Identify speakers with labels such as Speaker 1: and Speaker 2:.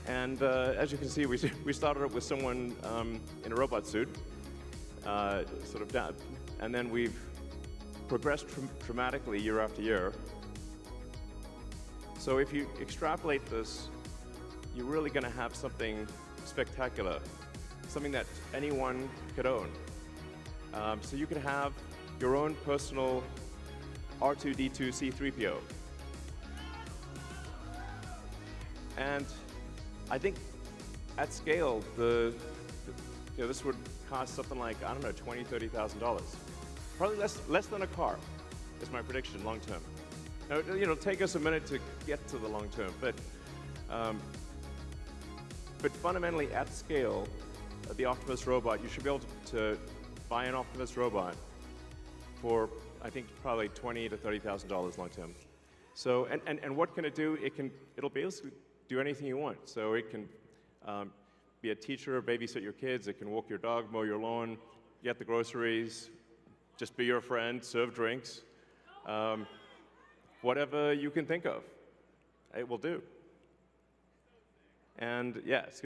Speaker 1: And as you can see, we started up with someone in a robot suit, sort of down, and then we've progressed dramatically year after year. So if you extrapolate this, you're really going to have something spectacular, something that anyone could own. So you could have your own personal R2-D2 C3PO. And I think at scale, this would cost something like, I don't know, $20,000, $30,000. Probably less than a car, is my prediction long term. Now, it'll take us a minute to get to the long term, but fundamentally at scale, the Optimus robot, you should be able to buy an Optimus robot for, I think, probably $20,000 to $30,000 long term. So, and what can it do? It'll basically do anything you want. So it can be a teacher, babysit your kids, it can walk your dog, mow your lawn, get the groceries, just be your friend, serve drinks. Whatever you can think of, it will do. And yeah,